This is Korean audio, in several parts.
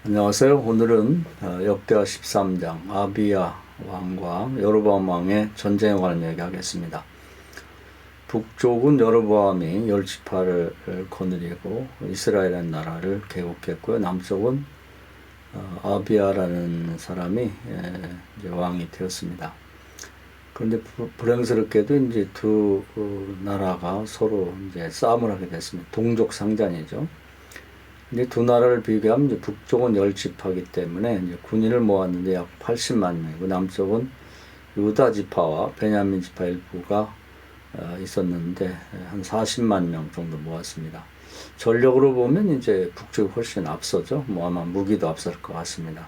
안녕하세요. 오늘은 역대하 13장 아비야 왕과 여로보암 왕의 전쟁에 관한 이야기 하겠습니다. 북쪽은 여로보암이 열지파를 거느리고 이스라엘이라는 나라를 개국했고요. 남쪽은 아비야라는 사람이 이제 왕이 되었습니다. 그런데 불행스럽게도 이제 두 나라가 서로 이제 싸움을 하게 됐습니다. 동족 상잔이죠. 이제 두 나라를 비교하면 이제 북쪽은 열지파이기 때문에 이제 군인을 모았는데 약 80만 명이고 남쪽은 유다 지파와 베냐민 지파 일부가 있었는데 한 40만 명 정도 모았습니다. 전력으로 보면 이제 북쪽이 훨씬 앞서죠. 뭐 아마 무기도 앞설 것 같습니다.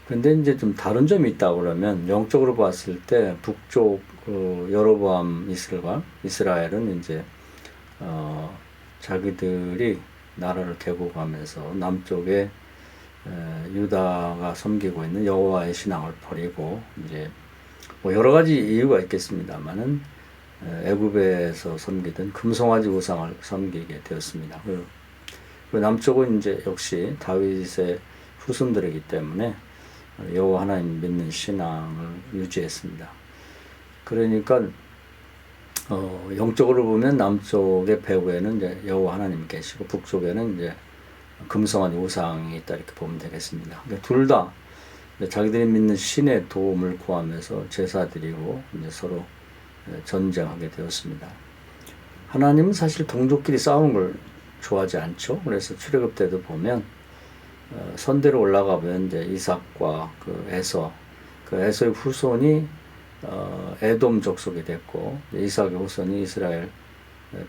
그런데 이제 좀 다른 점이 있다고 그러면 영적으로 봤을 때 북쪽 여로보암 이스라엘은 이제 자기들이 나라를 개국하면서 남쪽에 유다가 섬기고 있는 여호와의 신앙을 버리고 이제 뭐 여러 가지 이유가 있겠습니다만은 애굽에서 섬기던 금송아지 우상을 섬기게 되었습니다. 그리고 남쪽은 이제 역시 다윗의 후손들이기 때문에 여호와 하나님 믿는 신앙을 유지했습니다. 그러니까 영적으로 보면 남쪽의 배후에는 이제 여호와 하나님이 계시고 북쪽에는 이제 금성한 우상이 있다 이렇게 보면 되겠습니다. 그러니까 둘 다 자기들이 믿는 신의 도움을 구하면서 제사 드리고 이제 서로 전쟁하게 되었습니다. 하나님은 사실 동족끼리 싸우는 걸 좋아하지 않죠. 그래서 출애굽 때도 보면 선대로 올라가 보면 이제 이삭과 그 에서의 후손이 에돔 족속이 됐고 이삭의 후손이 이스라엘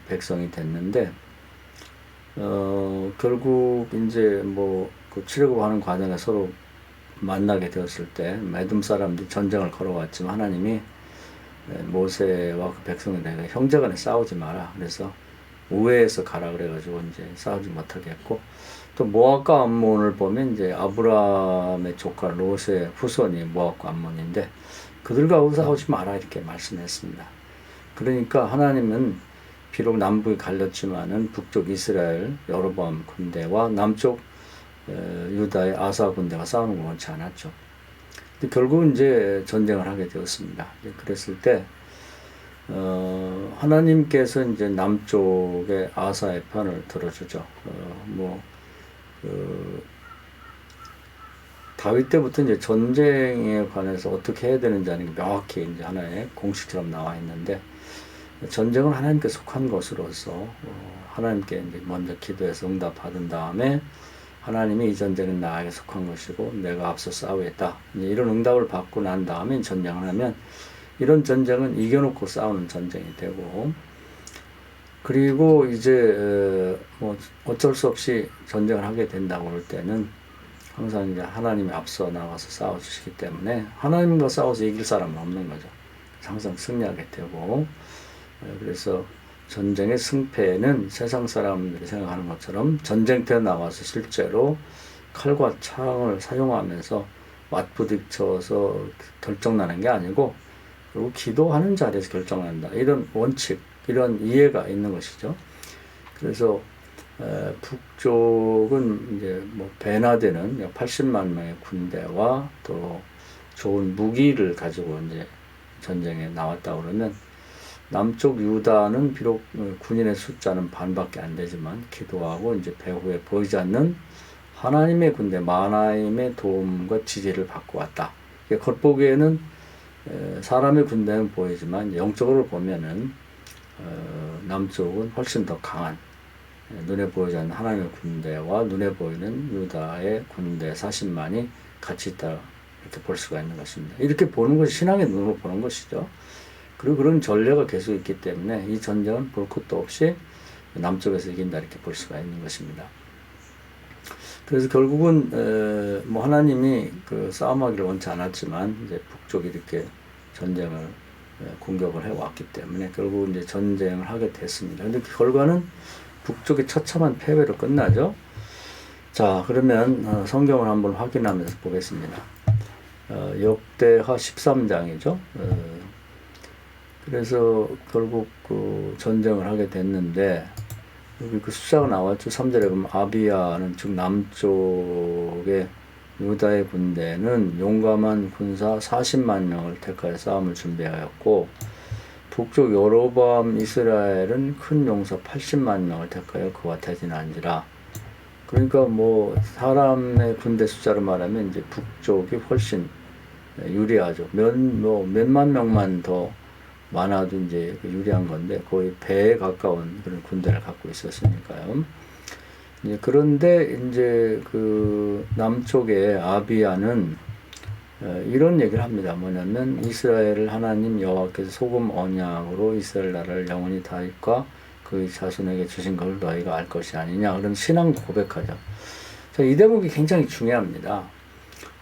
백성이 됐는데 결국 이제 그 출애굽하는 과정에 서로 만나게 되었을 때 에돔 사람들이 전쟁을 걸어왔지만 하나님이 모세와 그 백성들에게 형제간에 싸우지 마라. 그래서 우회해서 가라 그래가지고 이제 싸우지 못하게 했고 또 모압과 암몬을 보면 이제 아브라함의 조카 롯의 후손이 모압과 암몬인데 그들과 싸우지 마라 이렇게 말씀했습니다. 그러니까 하나님은 비록 남북이 갈렸지만은 북쪽 이스라엘 여로보암 군대와 남쪽 유다의 아사 군대가 싸우는 걸 원치 않았죠. 근데 결국은 이제 전쟁을 하게 되었습니다. 그랬을 때 하나님께서 이제 남쪽의 아사의 편을 들어주죠. 다윗 때부터 이제 전쟁에 관해서 어떻게 해야 되는지 하는 게 명확히 이제 하나의 공식처럼 나와 있는데 전쟁은 하나님께 속한 것으로서 하나님께 이제 먼저 기도해서 응답 받은 다음에 하나님이 이 전쟁은 나에게 속한 것이고 내가 앞서 싸우겠다. 이제 이런 응답을 받고 난 다음에 전쟁을 하면 이런 전쟁은 이겨놓고 싸우는 전쟁이 되고 그리고 이제 어쩔 수 없이 전쟁을 하게 된다고 할 때는 항상 이제 하나님이 앞서 나가서 싸워주시기 때문에 하나님과 싸워서 이길 사람은 없는 거죠. 항상 승리하게 되고 그래서 전쟁의 승패는 세상 사람들이 생각하는 것처럼 전쟁터에 나와서 실제로 칼과 창을 사용하면서 맞부딪혀서 결정나는 게 아니고 그리고 기도하는 자리에서 결정난다. 이런 원칙, 이런 이해가 있는 것이죠. 그래서 북쪽은 이제 배나되는 80만 명의 군대와 또 좋은 무기를 가지고 이제 전쟁에 나왔다 그러면 남쪽 유다는 비록 군인의 숫자는 반밖에 안 되지만 기도하고 이제 배후에 보이지 않는 하나님의 군대 마나임의 도움과 지지를 받고 왔다. 겉보기에는 사람의 군대는 보이지만 영적으로 보면은 남쪽은 훨씬 더 강한 눈에 보이지 않는 하나님의 군대와 눈에 보이는 유다의 군대 40만이 같이 있다 이렇게 볼 수가 있는 것입니다. 이렇게 보는 것이 신앙의 눈으로 보는 것이죠. 그리고 그런 전례가 계속 있기 때문에 이 전쟁은 볼 것도 없이 남쪽에서 이긴다 이렇게 볼 수가 있는 것입니다. 그래서 결국은 하나님이 그 싸움하기를 원치 않았지만 이제 북쪽이 이렇게 전쟁을 공격을 해왔기 때문에 결국 이제 전쟁을 하게 됐습니다. 근데 그 결과는 북쪽의 처참한 패배로 끝나죠. 자, 그러면 성경을 한번 확인하면서 보겠습니다. 역대하 13장이죠. 그래서 결국 그 전쟁을 하게 됐는데 여기 그 숫자가 나왔죠. 3절에 보면 아비야는 즉 남쪽의 유다의 군대는 용감한 군사 40만 명을 택하여 싸움을 준비하였고 북쪽 여로보암 이스라엘은 큰 용사 80만 명을 택하여 그와 대진한지라. 그러니까 뭐 사람의 군대 숫자로 말하면 이제 북쪽이 훨씬 유리하죠. 몇만 명만 더 많아도 이제 유리한 건데 거의 배에 가까운 그런 군대를 갖고 있었으니까요. 그런데 이제 그 남쪽의 아비야는 이런 얘기를 합니다. 뭐냐면 이스라엘을 하나님 여호와께서 소금 언약으로 이스라엘 나라를 영원히 다윗과 그의 자손에게 주신 걸 너희가 알 것이 아니냐. 그런 신앙 고백하죠. 이 대목이 굉장히 중요합니다.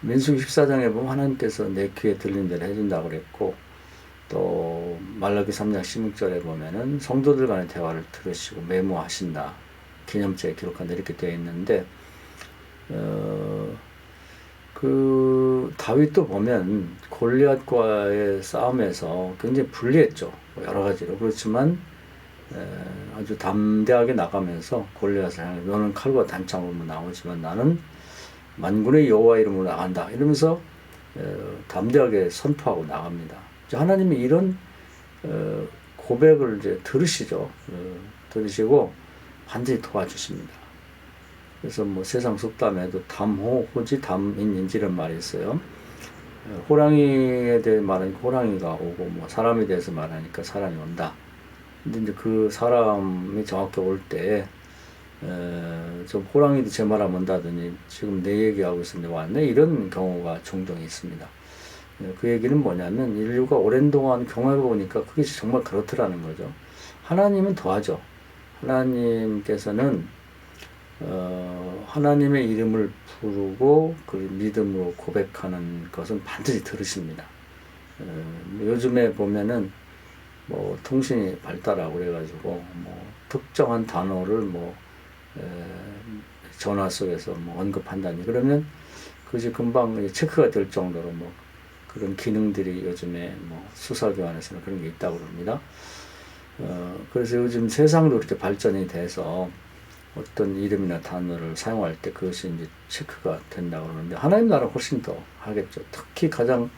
민수기 14장에 보면 하나님께서 내 귀에 들린 대로 해준다고 그랬고 또 말라기 3장 16절에 보면은 성도들 간의 대화를 들으시고 메모하신다. 기념자에 기록한다 이렇게 되어 있는데 그 다윗도 보면 골리앗과의 싸움에서 굉장히 불리했죠. 여러 가지로. 그렇지만 아주 담대하게 나가면서 골리앗을 향해 너는 칼과 단창으로 나오지만 나는 만군의 여호와 이름으로 나간다 이러면서 담대하게 선포하고 나갑니다. 하나님이 이런 고백을 이제 들으시죠. 들으시고 반드시 도와주십니다. 그래서 뭐 세상 속담에도 담호, 호지, 담인인지 이런 말이 있어요. 호랑이에 대해 말하니까 호랑이가 오고 뭐 사람에 대해서 말하니까 사람이 온다. 근데 이제 그 사람이 정확히 올 때 좀 호랑이도 제 말 하면 온다더니 지금 내 얘기하고 있었는데 왔네 이런 경우가 종종 있습니다. 그 얘기는 뭐냐면 인류가 오랜 동안 경험해 보니까 그게 정말 그렇더라는 거죠. 하나님은 더하죠. 하나님께서는 하나님의 이름을 부르고 그 믿음으로 고백하는 것은 반드시 들으십니다. 요즘에 보면은 뭐 통신이 발달하고 그래가지고 뭐 특정한 단어를 뭐 전화 속에서 뭐 언급한다니 그러면 그것이 금방 체크가 될 정도로 뭐 그런 기능들이 요즘에 뭐 수사교환에서는 그런 게 있다고 그럽니다. 그래서 요즘 세상도 이렇게 발전이 돼서 어떤 이름이나 단어를 사용할 때 그것이 이제 체크가 된다고 그러는데 하나님 나라는 훨씬 더 하겠죠. 특히 가장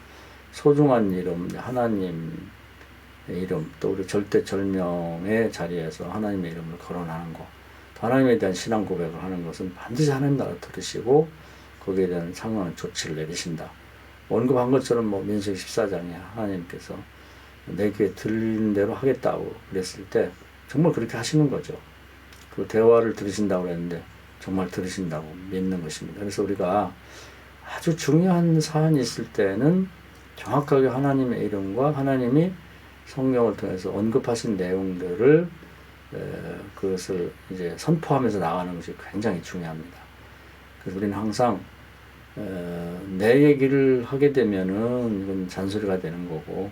소중한 이름, 하나님 이름, 또 우리 절대절명의 자리에서 하나님의 이름을 거론하는 것, 하나님에 대한 신앙 고백을 하는 것은 반드시 하나님 나라 들으시고 거기에 대한 상황한 조치를 내리신다. 언급한 것처럼 뭐 민수기 14장에 하나님께서 내 귀에 들리는 대로 하겠다고 그랬을 때 정말 그렇게 하시는 거죠. 그 대화를 들으신다고 그랬는데 정말 들으신다고 믿는 것입니다. 그래서 우리가 아주 중요한 사안이 있을 때는 정확하게 하나님의 이름과 하나님이 성경을 통해서 언급하신 내용들을 그것을 이제 선포하면서 나가는 것이 굉장히 중요합니다. 그래서 우리는 항상 내 얘기를 하게 되면은 이건 잔소리가 되는 거고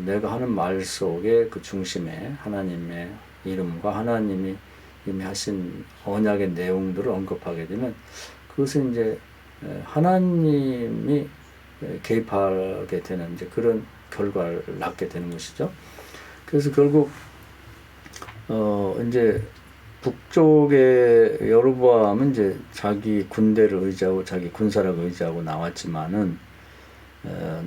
내가 하는 말 속에 그 중심에 하나님의 이름과 하나님이 이미 하신 언약의 내용들을 언급하게 되면 그것은 이제 하나님이 개입하게 되는 이제 그런 결과를 낳게 되는 것이죠. 그래서 결국 이제 북쪽의 여로보암은 이제 자기 군대를 의지하고 자기 군사를 의지하고 나왔지만은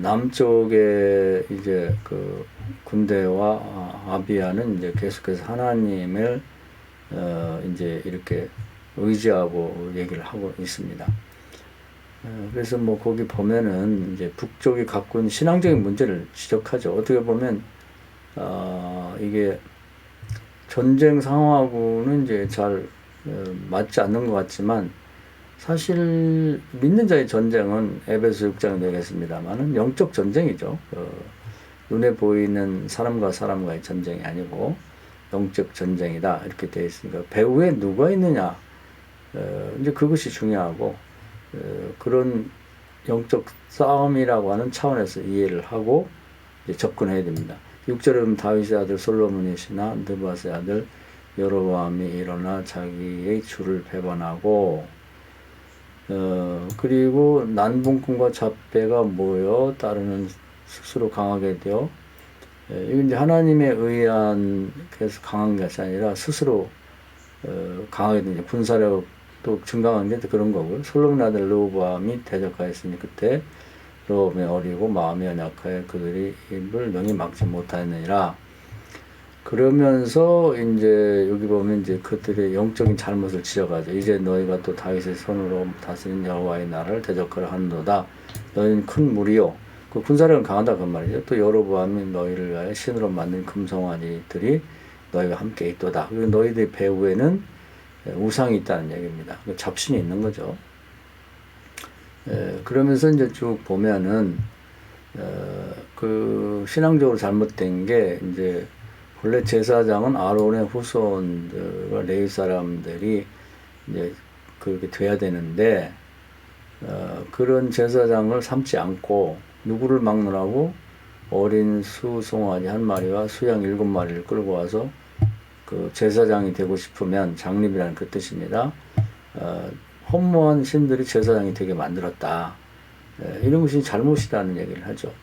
남쪽의 이제 그 군대와 아비야는 이제 계속해서 하나님을 이제 이렇게 의지하고 얘기를 하고 있습니다. 그래서 뭐 거기 보면은 이제 북쪽이 갖고 있는 신앙적인 문제를 지적하죠. 어떻게 보면 이게 전쟁 상황하고는 이제 잘 맞지 않는 것 같지만 사실 믿는 자의 전쟁은 에베소 6장에 되겠습니다만은 영적 전쟁이죠. 눈에 보이는 사람과 사람과의 전쟁이 아니고 영적 전쟁이다 이렇게 되어 있으니까 배후에 누가 있느냐 이제 그것이 중요하고 그런 영적 싸움이라고 하는 차원에서 이해를 하고 이제 접근해야 됩니다. 6절에 보면 다윗의 아들 솔로몬의 신하 느밧의 아들 여로보암이 일어나 자기의 주를 배반하고 그리고 난분꾼과 잡배가 모여 따르는 스스로 강하게 되어 이건 이제 하나님에 의한 그래서 강한 것이 아니라 스스로 강하게 이제 군사력도 증강한 게 그런 거고요. 솔로몬 아들 르호보암이 대적하였으니 그때 르호보암이 어리고 마음이 연약하여 그들이 입을 능히 막지 못하였느니라. 그러면서 이제 여기 보면 이제 그들의 영적인 잘못을 지적하죠. 이제 너희가 또 다윗의 손으로 다스린 여호와의 나라를 대적하려 하는도다. 너희는 큰 무리요. 그 군사력은 강하다 그 말이죠. 또 여로보암이 너희를 위하여 신으로 만든 금송아지들이 너희와 함께 있도다. 그리고 너희들 배후에는 우상이 있다는 얘기입니다. 잡신이 있는 거죠. 그러면서 이제 쭉 보면은 그 신앙적으로 잘못된 게 이제 원래 제사장은 아론의 후손들과 레위 사람들이 이제 그렇게 돼야 되는데 그런 제사장을 삼지 않고 누구를 막느라고 어린 수송아지 한 마리와 수양 7마리를 끌고 와서 그 제사장이 되고 싶으면 장립이라는 그 뜻입니다. 허무한 신들이 제사장이 되게 만들었다. 이런 것이 잘못이라는 얘기를 하죠.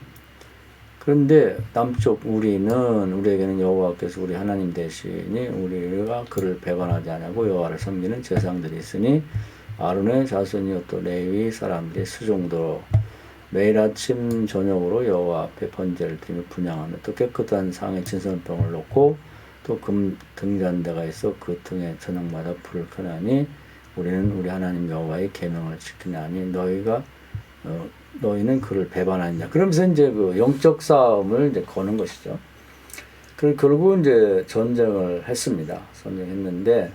그런데 남쪽 우리에게는 여호와께서 우리 하나님 되시니 우리가 그를 배반하지 않고 여호와를 섬기는 제사장들이 있으니 아론의 자손이요 또 레위 사람들이 수종도로 매일 아침 저녁으로 여호와 앞에 번제를 드리며 분향하며 또 깨끗한 상에 진선병을 놓고 또 금 등잔대가 있어 그 등에 저녁마다 불을 켜나니 우리는 우리 하나님 여호와의 계명을 지키나니 너희는 그를 배반하느냐. 그러면서 이제 그 영적 싸움을 이제 거는 것이죠. 결국 이제 전쟁을 했습니다. 전쟁했는데,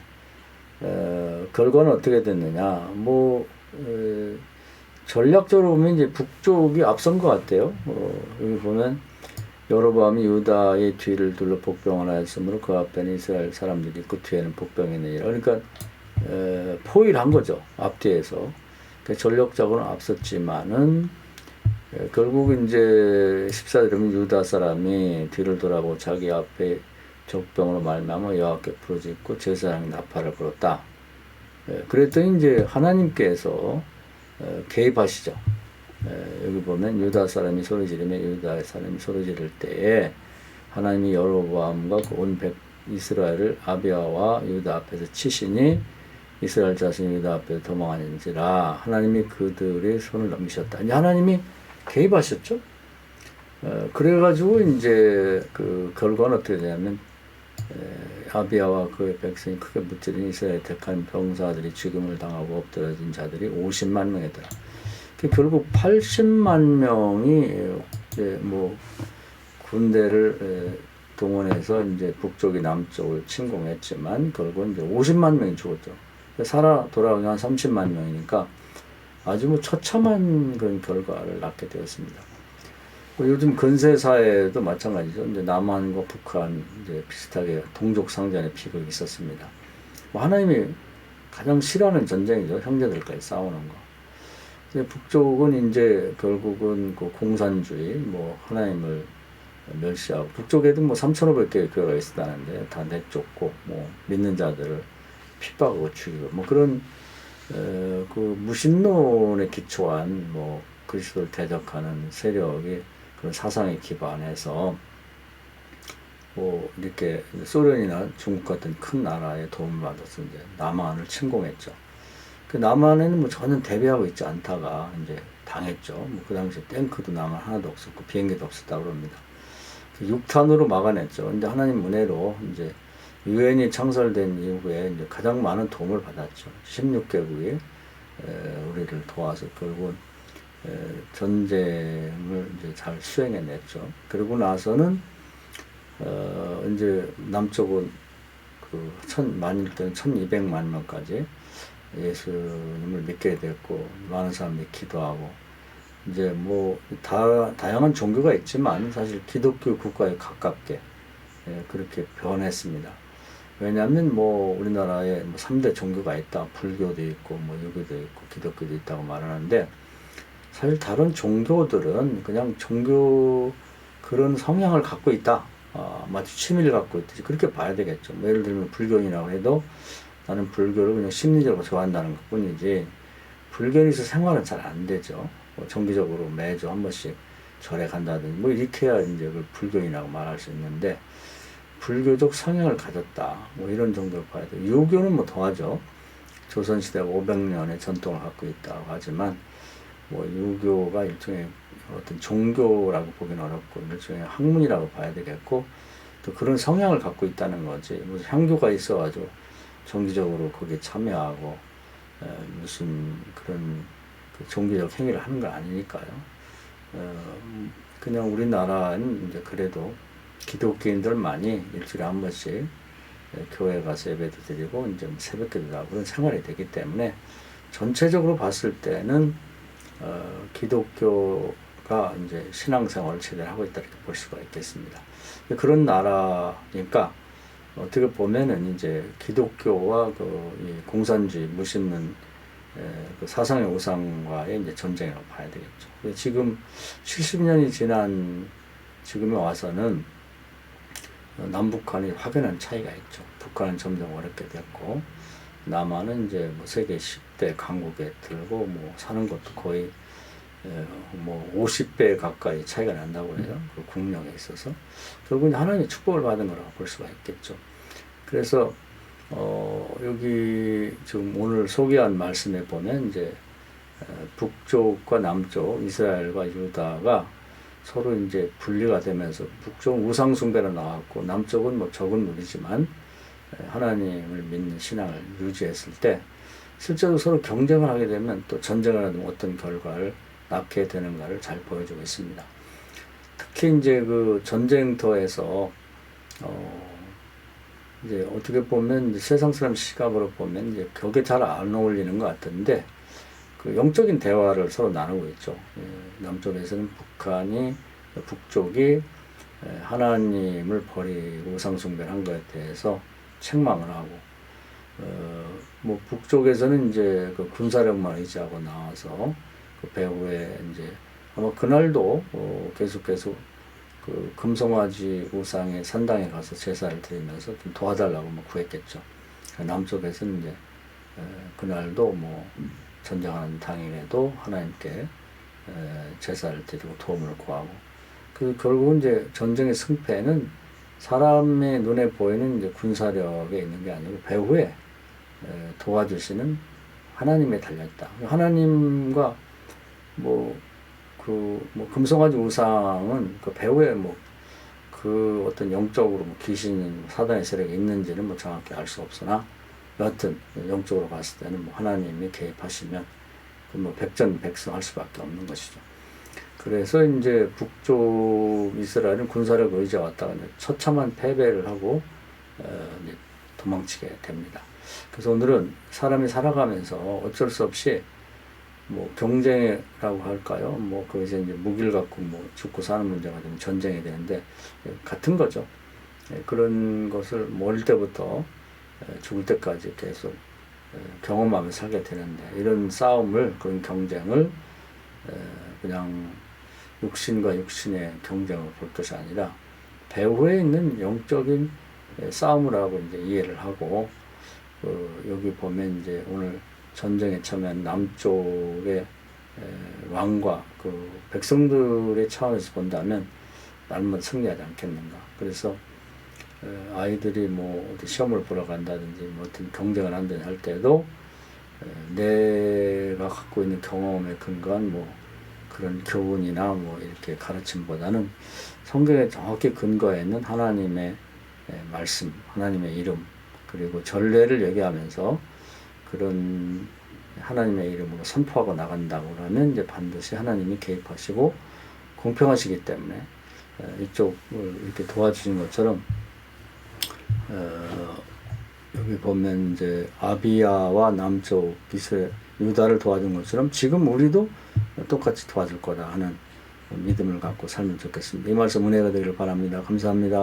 결과는 어떻게 됐느냐. 전략적으로 보면 이제 북쪽이 앞선 것 같아요. 여기 보면 여로보암이 유다의 뒤를 둘러 복병을 하였으므로 그 앞에는 이스라엘 사람들이 있고 뒤에는 복병이 있느니라. 그러니까, 포위를 한 거죠. 앞뒤에서. 전력적으로는 앞섰지만은 결국 이제 14절에 보면 유다 사람이 뒤를 돌아보고 자기 앞에 적병으로 말미암아 여호와께 부르짖고 제사장이 나팔을 불었다. 그랬더니 이제 하나님께서 개입하시죠. 여기 보면 유다 사람이 소리 지르며 유다 사람이 소리 지를 때에 하나님이 여로보암과 그 온 이스라엘을 아비야와 유다 앞에서 치시니 이스라엘 자손이 유다 앞에서 도망하는지라 하나님이 그들의 손을 넘기셨다. 이제 하나님이 개입하셨죠. 그래가지고 이제 그 결과는 어떻게 되냐면 아비야와 그의 백성이 크게 무찌른 이스라엘 택한 병사들이 죽임을 당하고 엎드러진 자들이 50만 명이더라. 결국 80만 명이 이제 군대를 동원해서 이제 북쪽이 남쪽을 침공했지만 결국은 이제 50만 명이 죽었죠. 살아 돌아오면 한 30만 명이니까 아주 처참한 그런 결과를 낳게 되었습니다. 요즘 근세 사회도 마찬가지죠. 이제 남한과 북한 이제 비슷하게 동족 상전의 비극이 있었습니다. 하나님이 가장 싫어하는 전쟁이죠. 형제들까지 싸우는 거. 북쪽은 이제 결국은 그 공산주의, 하나님을 멸시하고 북쪽에도 3,500개의 교회가 있었다는데 다 내쫓고 믿는 자들을 핍박하고 죽이고 그런 그 무신론에 기초한 그리스도를 대적하는 세력이 그런 사상에 기반해서 이렇게 소련이나 중국 같은 큰 나라의 도움을 받아서 이제 남한을 침공했죠. 그 남한에는 전혀 대비하고 있지 않다가 이제 당했죠. 그 당시에 탱크도 남한 하나도 없었고 비행기도 없었다고 합니다. 6탄으로 막아냈죠. 근데 하나님 은혜로 이제 유엔이 창설된 이후에 이제 가장 많은 도움을 받았죠. 16개국이 우리를 도와서 결국은 전쟁을 이제 잘 수행해냈죠. 그러고 나서는 이제 남쪽은 만일 때는 1200만 명까지 예수님을 믿게 됐고 많은 사람들이 기도하고 이제 다양한 종교가 있지만 사실 기독교 국가에 가깝게 그렇게 변했습니다. 왜냐하면 우리나라에 3대 종교가 있다. 불교도 있고 유교도 있고 기독교도 있다고 말하는데 사실 다른 종교들은 그냥 종교 그런 성향을 갖고 있다. 마치 취미를 갖고 있듯이 그렇게 봐야 되겠죠. 예를 들면 불교인이라고 해도 나는 불교를 그냥 심리적으로 좋아한다는 것 뿐이지 불교인에서 생활은 잘 안 되죠. 정기적으로 매주 한 번씩 절에 간다든지 이렇게 해야 이제 그걸 불교인이라고 말할 수 있는데 불교적 성향을 가졌다. 뭐 이런 정도로 봐야 돼요. 유교는 뭐 더하죠. 조선시대가 500년의 전통을 갖고 있다고 하지만 뭐 유교가 일종의 어떤 종교라고 보기는 어렵고 일종의 학문이라고 봐야 되겠고 또 그런 성향을 갖고 있다는 거지. 무슨 향교가 있어가지고 정기적으로 거기에 참여하고 무슨 그런 그 종교적 행위를 하는 건 아니니까요. 그냥 우리나라는 이제 그래도 기독교인들만이 일주일에 한 번씩 교회 가서 예배도 드리고 이제 새벽기도도 하고 그런 생활이 되기 때문에 전체적으로 봤을 때는 기독교가 이제 신앙생활을 제대로 하고 있다 이렇게 볼 수가 있겠습니다. 그런 나라니까 어떻게 보면은 이제 기독교와 이 공산주의 무신론 그 사상의 우상과의 이제 전쟁이라고 봐야 되겠죠. 지금 70년이 지난 지금에 와서는 남북한이 확연한 차이가 있죠. 북한은 점점 어렵게 됐고 남한은 이제 뭐 세계 10대 강국에 들고 뭐 사는 것도 거의 뭐 50배 가까이 차이가 난다고 해요. 그 국력에 있어서 결국 하나님의 축복을 받은 거라고 볼 수가 있겠죠. 그래서 여기 지금 오늘 소개한 말씀에 보면 이제 북쪽과 남쪽 이스라엘과 유다가 서로 이제 분리가 되면서 북쪽은 우상숭배로 나왔고 남쪽은 뭐 적은 무리지만 하나님을 믿는 신앙을 유지했을 때 실제로 서로 경쟁을 하게 되면 또 전쟁을 하면 어떤 결과를 낳게 되는가를 잘 보여주고 있습니다. 특히 이제 그 전쟁터에서 이제 어떻게 보면 이제 세상 사람 시각으로 보면 이제 격에 잘 안 어울리는 것 같은데 그 영적인 대화를 서로 나누고 있죠. 남쪽에서는 북쪽이 하나님을 버리고 우상숭배를 한 것에 대해서 책망을 하고 뭐 북쪽에서는 이제 그 군사력만 의지하고 나와서 그 배후에 이제 아마 그날도 계속 그 금송아지 우상의 산당에 가서 제사를 드리면서 좀 도와달라고 뭐 구했겠죠. 남쪽에서는 이제 그날도 뭐 전쟁하는 당일에도 하나님께 제사를 드리고 도움을 구하고 그 결국은 이제 전쟁의 승패는 사람의 눈에 보이는 이제 군사력에 있는 게 아니고 배후에 도와주시는 하나님에 달렸다. 하나님과 뭐 금송아지 우상은 그 배후에 그 어떤 영적으로 귀신, 사단의 세력이 있는지는 뭐 정확히 알 수 없으나 여하튼 영적으로 봤을 때는 뭐 하나님이 개입하시면 뭐 백전백승할 수밖에 없는 것이죠. 그래서 이제 북쪽 이스라엘은 군사력을 의지해왔다가 처참한 패배를 하고 이제 도망치게 됩니다. 그래서 오늘은 사람이 살아가면서 어쩔 수 없이 뭐 경쟁이라고 할까요? 뭐 거기서 이제 무기를 갖고 뭐 죽고 사는 문제가 되면 전쟁이 되는데 같은 거죠. 그런 것을 어릴 때부터 죽을 때까지 계속 경험하면서 살게 되는데 이런 싸움을 그런 경쟁을 그냥 육신과 육신의 경쟁을 볼 것이 아니라 배후에 있는 영적인 싸움을 하고 이제 이해를 하고 여기 보면 이제 오늘 전쟁에 참여한 남쪽의 왕과 그 백성들의 차원에서 본다면 날마다 승리하지 않겠는가. 그래서 아이들이 뭐 어디 시험을 보러 간다든지 뭐 어떤 경쟁을 한다든지 할 때도 내가 갖고 있는 경험에 근거한 뭐 그런 교훈이나 뭐 이렇게 가르침보다는 성경에 정확히 근거해 있는 하나님의 말씀, 하나님의 이름 그리고 전례를 얘기하면서 그런 하나님의 이름으로 선포하고 나간다고 하면 이제 반드시 하나님이 개입하시고 공평하시기 때문에 이쪽을 이렇게 도와주신 것처럼 여기 보면 이제 아비야와 남쪽 유다를 도와준 것처럼 지금 우리도 똑같이 도와줄 거다 하는 믿음을 갖고 살면 좋겠습니다. 이 말씀 은혜가 되기를 바랍니다. 감사합니다.